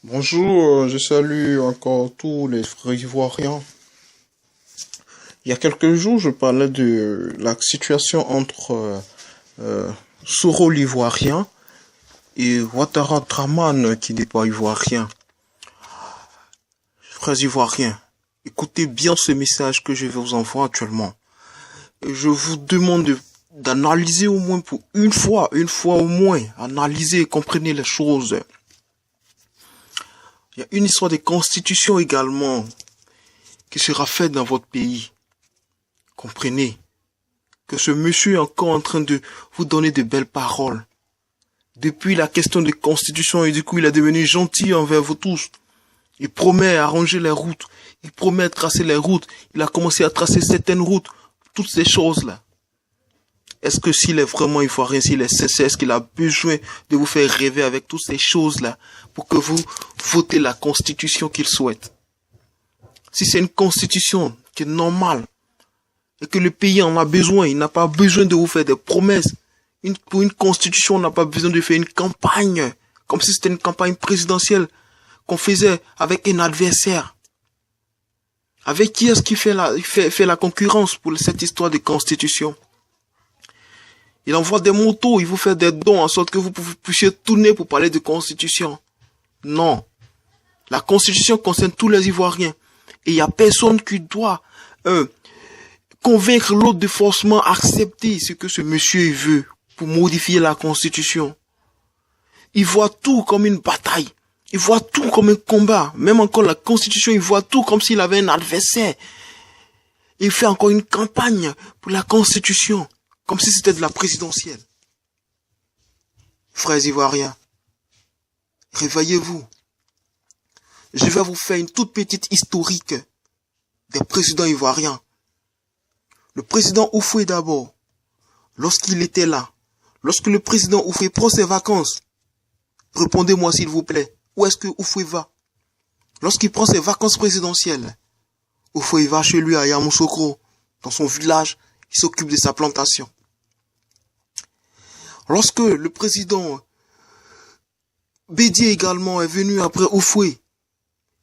Bonjour, je salue encore tous les frères ivoiriens. Il y a quelques jours, je parlais de la situation entre Soro l'ivoirien et Ouattara Draman qui n'est pas ivoirien. Frères ivoiriens, écoutez bien ce message que je vais vous envoyer actuellement. Et je vous demande d'analyser au moins pour une fois au moins, analysez et comprenez les choses. Il y a une histoire de constitution également qui sera faite dans votre pays. Comprenez que ce monsieur est encore en train de vous donner de belles paroles. Depuis la question de constitution, et du coup il est devenu gentil envers vous tous. Il promet arranger les routes, il promet tracer les routes, il a commencé à tracer certaines routes, toutes ces choses-là. Est-ce que s'il est vraiment ivoirien, s'il est sincère, est-ce qu'il a besoin de vous faire rêver avec toutes ces choses-là pour que vous votez la constitution qu'il souhaite? Si c'est une constitution qui est normale et que le pays en a besoin, il n'a pas besoin de vous faire des promesses. Pour une constitution, on n'a pas besoin de faire une campagne, comme si c'était une campagne présidentielle qu'on faisait avec un adversaire. Avec qui est-ce qu'il fait la concurrence pour cette histoire de constitution? Il envoie des motos, il vous fait des dons en sorte que vous puissiez tourner pour parler de constitution. Non. La constitution concerne tous les Ivoiriens. Et il n'y a personne qui doit convaincre l'autre de forcément accepter ce que ce monsieur veut pour modifier la constitution. Il voit tout comme une bataille. Il voit tout comme un combat. Même encore la constitution, il voit tout comme s'il avait un adversaire. Il fait encore une campagne pour la constitution. Comme si c'était de la présidentielle. Frères ivoiriens, réveillez-vous. Je vais vous faire une toute petite historique des présidents ivoiriens. Le président Houphouët d'abord, lorsqu'il était là, lorsque le président Houphouët prend ses vacances, répondez-moi s'il vous plaît, où est-ce que Houphouët va? Lorsqu'il prend ses vacances présidentielles, Houphouët va chez lui à Yamoussoukro, dans son village, il s'occupe de sa plantation. Lorsque le président Bédié également est venu après Houphouët,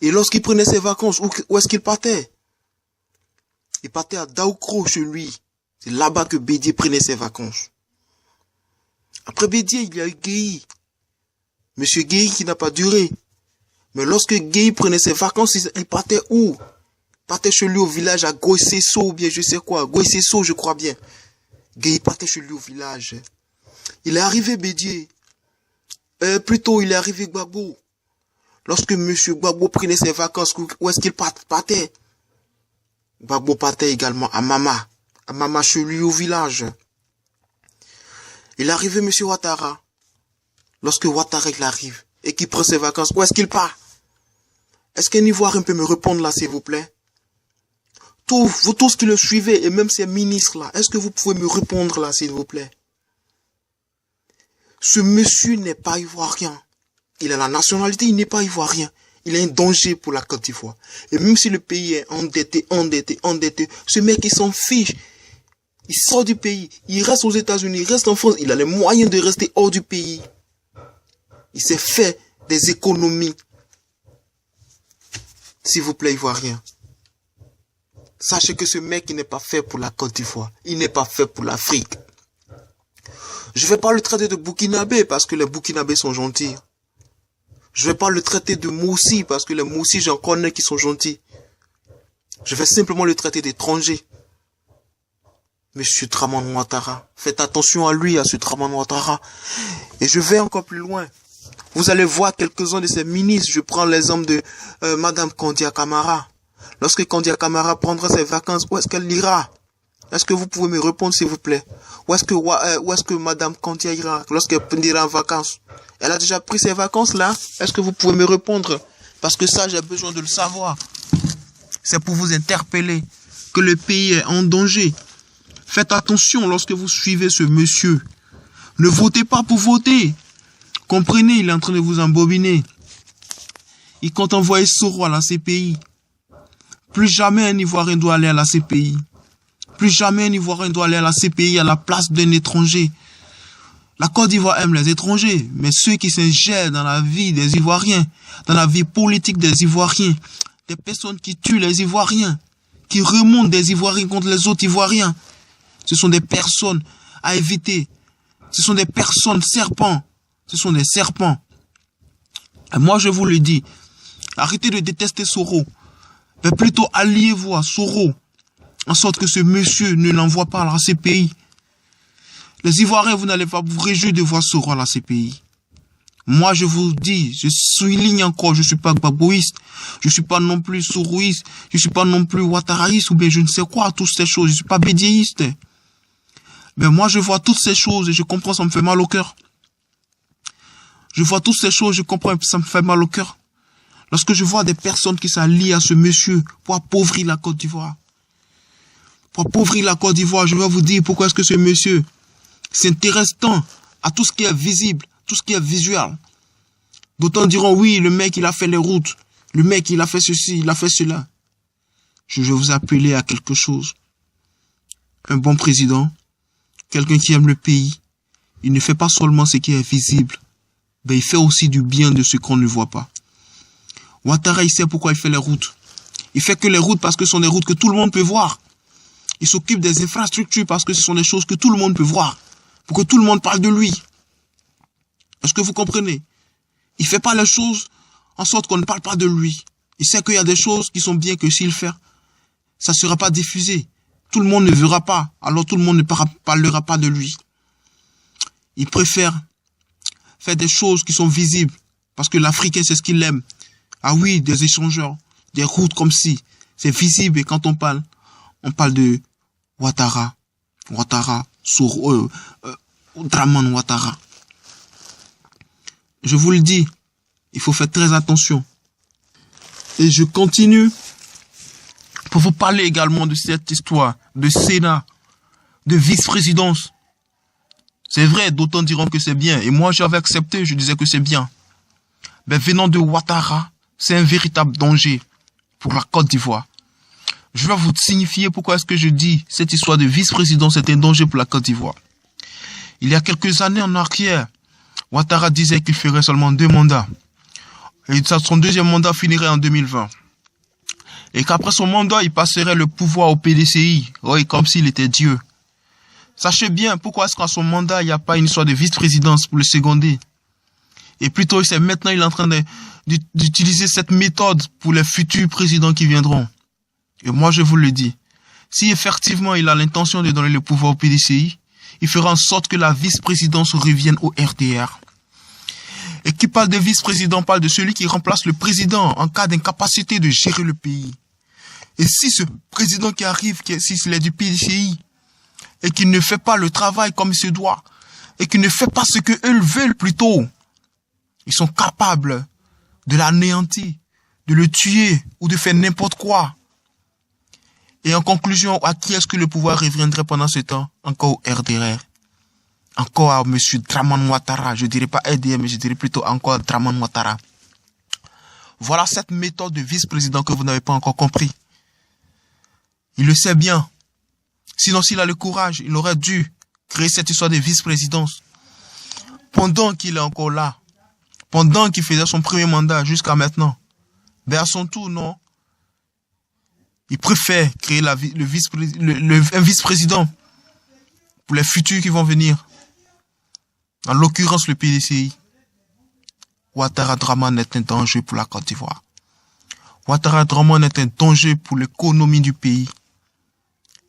et lorsqu'il prenait ses vacances, où est-ce qu'il partait? Il partait à Daoukro chez lui. C'est là-bas que Bédié prenait ses vacances. Après Bédié, il y a eu Guéhi. Monsieur Guéhi qui n'a pas duré. Mais lorsque Guéhi prenait ses vacances, il partait où? Il partait chez lui au village à Goïsesso ou bien je sais quoi. Goïsesso, je crois bien. Guéhi partait chez lui au village. Il est arrivé Bédié. Plutôt, il est arrivé Gbagbo. Lorsque monsieur Gbagbo prenait ses vacances, où est-ce qu'il partait? Gbagbo partait également à Mama chez lui au village. Il est arrivé monsieur Ouattara. Lorsque Ouattara il arrive et qu'il prend ses vacances, où est-ce qu'il part? Est-ce qu'un Ivoirien peut me répondre là, s'il vous plaît? Vous tous qui le suivez, et même ces ministres là, est-ce que vous pouvez me répondre là, s'il vous plaît? Ce monsieur n'est pas ivoirien. Il a la nationalité, il n'est pas ivoirien. Il est un danger pour la Côte d'Ivoire. Et même si le pays est endetté, ce mec il s'en fiche. Il sort du pays, il reste aux États-Unis, il reste en France, il a les moyens de rester hors du pays. Il s'est fait des économies. S'il vous plaît, Ivoirien. Sachez que ce mec il n'est pas fait pour la Côte d'Ivoire. Il n'est pas fait pour l'Afrique. Je ne vais pas le traiter de Burkinabé parce que les Burkinabés sont gentils. Je ne vais pas le traiter de Moussi parce que les Moussi, j'en connais qui sont gentils. Je vais simplement le traiter d'étranger. Monsieur Draman Ouattara, faites attention à lui, à ce Draman Ouattara. Et je vais encore plus loin. Vous allez voir quelques-uns de ces ministres. Je prends l'exemple de Madame Kandia Camara. Lorsque Kandia Camara prendra ses vacances, où est-ce qu'elle ira? Est-ce que vous pouvez me répondre, s'il vous plaît? Où est-ce que Madame Kandia ira lorsqu'elle ira en vacances? Elle a déjà pris ses vacances là? Est-ce que vous pouvez me répondre? Parce que ça, j'ai besoin de le savoir. C'est pour vous interpeller que le pays est en danger. Faites attention lorsque vous suivez ce monsieur. Ne votez pas pour voter. Comprenez, il est en train de vous embobiner. Il compte envoyer Soro à la CPI. Plus jamais un Ivoirien doit aller à la CPI. Plus jamais un Ivoirien doit aller à la CPI à la place d'un étranger. La Côte d'Ivoire aime les étrangers, mais ceux qui s'ingèrent dans la vie des Ivoiriens, dans la vie politique des Ivoiriens, des personnes qui tuent les Ivoiriens, qui remontent des Ivoiriens contre les autres Ivoiriens, ce sont des personnes à éviter. Ce sont des personnes serpents. Ce sont des serpents. Et moi, je vous le dis, arrêtez de détester Soro, mais plutôt alliez-vous à Soro, en sorte que ce monsieur ne l'envoie pas à la CPI. Les Ivoiriens, vous n'allez pas vous réjouir de voir Soro à la CPI. Moi, je vous dis, je souligne encore, je ne suis pas gbagboïste, je ne suis pas non plus soroïste, je ne suis pas non plus ouattaraïste, ou bien je ne sais quoi, toutes ces choses, je ne suis pas bédiéiste. Mais moi, je vois toutes ces choses et je comprends, ça me fait mal au cœur. Je vois toutes ces choses, je comprends, ça me fait mal au cœur. Lorsque je vois des personnes qui s'allient à ce monsieur pour appauvrir la Côte d'Ivoire. Pour appauvrir la Côte d'Ivoire, je vais vous dire pourquoi est-ce que ce monsieur s'intéresse tant à tout ce qui est visible, tout ce qui est visuel. D'autant diront, oui, le mec, il a fait les routes. Le mec, il a fait ceci, il a fait cela. Je vais vous appeler à quelque chose. Un bon président, quelqu'un qui aime le pays, il ne fait pas seulement ce qui est visible, mais il fait aussi du bien de ce qu'on ne voit pas. Ouattara, il sait pourquoi il fait les routes. Il fait que les routes parce que ce sont des routes que tout le monde peut voir. Il s'occupe des infrastructures parce que ce sont des choses que tout le monde peut voir. Pour que tout le monde parle de lui. Est-ce que vous comprenez? Il ne fait pas les choses en sorte qu'on ne parle pas de lui. Il sait qu'il y a des choses qui sont bien que s'il fait, ça ne sera pas diffusé. Tout le monde ne verra pas, alors tout le monde ne parlera pas de lui. Il préfère faire des choses qui sont visibles, parce que l'Africain, c'est ce qu'il aime. Ah oui, des échangeurs, des routes comme si, c'est visible, et quand on parle de Ouattara, Dramane Ouattara. Je vous le dis, il faut faire très attention. Et je continue pour vous parler également de cette histoire de Sénat, de vice-présidence. C'est vrai, d'autres diront que c'est bien. Et moi, j'avais accepté, je disais que c'est bien. Mais venant de Ouattara, c'est un véritable danger pour la Côte d'Ivoire. Je vais vous signifier pourquoi est-ce que je dis cette histoire de vice-présidence est un danger pour la Côte d'Ivoire. Il y a quelques années en arrière, Ouattara disait qu'il ferait seulement 2 mandats. Et son deuxième mandat finirait en 2020. Et qu'après son mandat, il passerait le pouvoir au PDCI. Oui, comme s'il était Dieu. Sachez bien pourquoi est-ce qu'en son mandat, il n'y a pas une histoire de vice-présidence pour le seconder. Et plutôt, maintenant, il est en train d'utiliser cette méthode pour les futurs présidents qui viendront. Et moi, je vous le dis. Si effectivement, il a l'intention de donner le pouvoir au PDCI, il fera en sorte que la vice-présidence revienne au RDR. Et qui parle de vice-président parle de celui qui remplace le président en cas d'incapacité de gérer le pays. Et si ce président qui arrive, s'il est du PDCI, et qu'il ne fait pas le travail comme il se doit, et qu'il ne fait pas ce qu'eux veulent plutôt, ils sont capables de l'anéantir, de le tuer ou de faire n'importe quoi. Et en conclusion, à qui est-ce que le pouvoir reviendrait pendant ce temps? Encore au RDR. Encore à M. Dramane Ouattara. Je dirais pas RDR, mais je dirais plutôt encore Dramane Ouattara. Voilà cette méthode de vice-président que vous n'avez pas encore compris. Il le sait bien. Sinon, s'il a le courage, il aurait dû créer cette histoire de vice-présidence. Pendant qu'il est encore là. Pendant qu'il faisait son premier mandat jusqu'à maintenant. Mais à son tour, non. Il préfère créer un vice-président pour les futurs qui vont venir. En l'occurrence, le PDCI. Ouattara Dramane est un danger pour la Côte d'Ivoire. Ouattara Dramane est un danger pour l'économie du pays.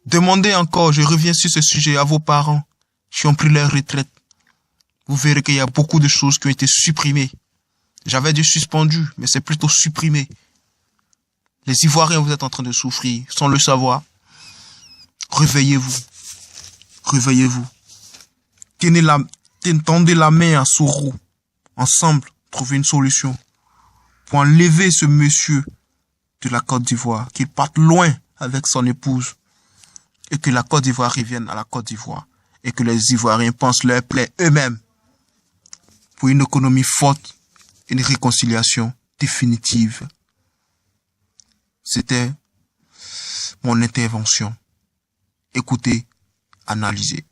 Demandez encore, je reviens sur ce sujet, à vos parents qui ont pris leur retraite. Vous verrez qu'il y a beaucoup de choses qui ont été supprimées. J'avais dit suspendues, mais c'est plutôt supprimé. Les Ivoiriens, vous êtes en train de souffrir, sans le savoir. Réveillez-vous. Réveillez-vous. Tendez la main à Soro. Ensemble, trouvez une solution. Pour enlever ce monsieur de la Côte d'Ivoire. Qu'il parte loin avec son épouse. Et que la Côte d'Ivoire revienne à la Côte d'Ivoire. Et que les Ivoiriens pensent leur plaie eux-mêmes. Pour une économie forte. Une réconciliation définitive. C'était mon intervention. Écoutez, analysez.